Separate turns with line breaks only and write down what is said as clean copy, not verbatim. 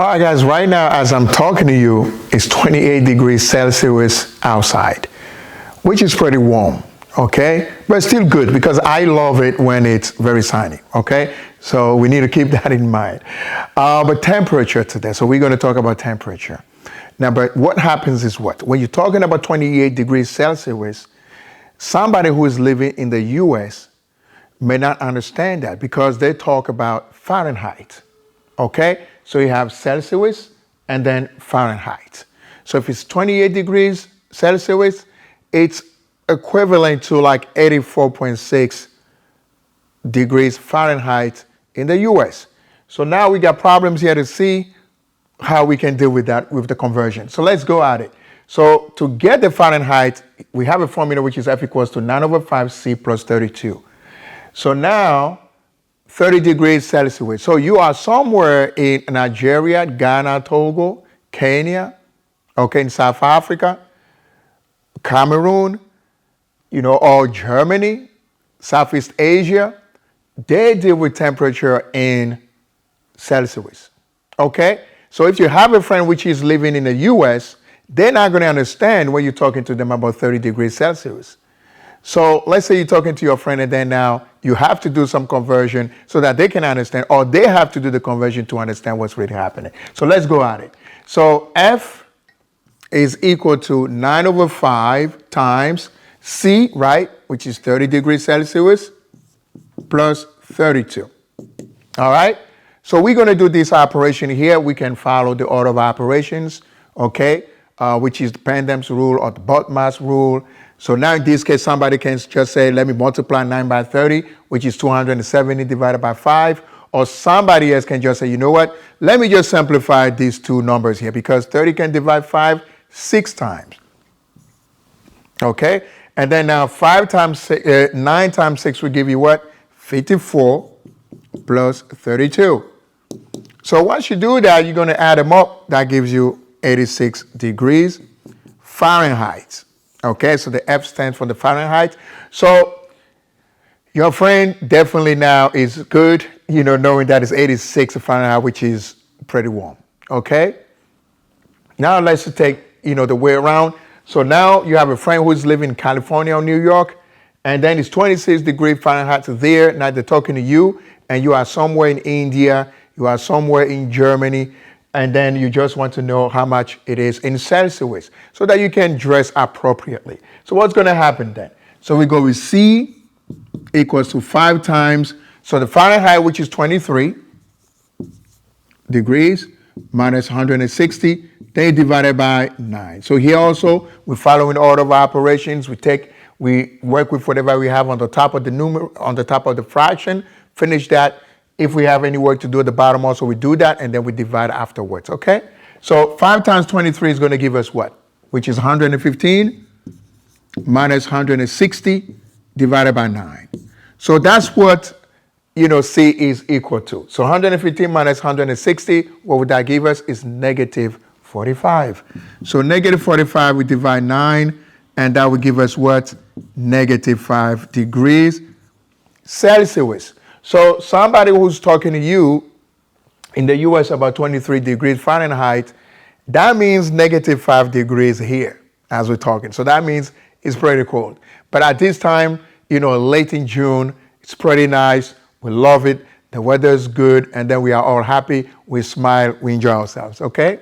All right, guys, right now as I'm talking to you, it's 28 degrees Celsius outside, which is pretty warm, okay? But still good because I love it when it's very sunny, okay? So we need to keep that in mind. But temperature today, so we're going to talk about temperature. Now, but what happens is what? When you're talking about 28 degrees Celsius, somebody who is living in the US may not understand that because they talk about Fahrenheit, okay? So you have Celsius and then Fahrenheit. So if it's 28 degrees Celsius, it's equivalent to like 84.6 degrees Fahrenheit in the US. So now we got problems here to see how we can deal with that with the conversion. So let's go at it. So to get the Fahrenheit, we have a formula which is F equals to 9 over 5C plus 32. So now 30 degrees Celsius. So you are somewhere in Nigeria, Ghana, Togo, Kenya, okay, in South Africa, Cameroon, or Germany, Southeast Asia. They deal with temperature in Celsius, okay? So if you have a friend which is living in the US, they're not going to understand when you're talking to them about 30 degrees Celsius. So let's say you're talking to your friend and then now you have to do some conversion so that they can understand, or they have to do the conversion to understand what's really happening. So let's go at it. So F is equal to 9 over 5 times C, right, which is 30 degrees Celsius, plus 32. All right? So we're going to do this operation here. We can follow the order of operations, okay, which is the Pendham's rule or the BODMAS rule. So now in this case, somebody can just say, let me multiply 9 by 30, which is 270 divided by 5. Or somebody else can just say, you know what, let me just simplify these two numbers here because 30 can divide 5 6 times. Okay? And then now 9 times 6 will give you what? 54 plus 32. So once you do that, you're going to add them up. That gives you 86 degrees Fahrenheit. Okay, so the F stands for the Fahrenheit. So your friend definitely now is good, knowing that it's 86 Fahrenheit, which is pretty warm. Okay? Now let's take, the way around. So now you have a friend who's living in California or New York, and then it's 26 degrees Fahrenheit there. Now they're talking to you, and you are somewhere in India, you are somewhere in Germany, and then you just want to know how much it is in Celsius so that you can dress appropriately. So what's going to happen then? So we go with C equals to 5 times. So the Fahrenheit, which is 23 degrees, minus 160, they divided by 9. So here also, we're following order of operations. We work with whatever we have on the top of the fraction, finish that. If we have any work to do at the bottom also, we do that, and then we divide afterwards, okay? So 5 times 23 is going to give us what? Which is 115 minus 160 divided by 9. So that's what, C is equal to. So 115 minus 160, what would that give us? Is negative 45. So negative 45, we divide 9, and that would give us what? Negative 5 degrees Celsius. So somebody who's talking to you in the US about 23 degrees Fahrenheit, that means negative 5 degrees here as we're talking. So that means it's pretty cold. But at this time, late in June, it's pretty nice. We love it. The weather is good. And then we are all happy. We smile. We enjoy ourselves. Okay?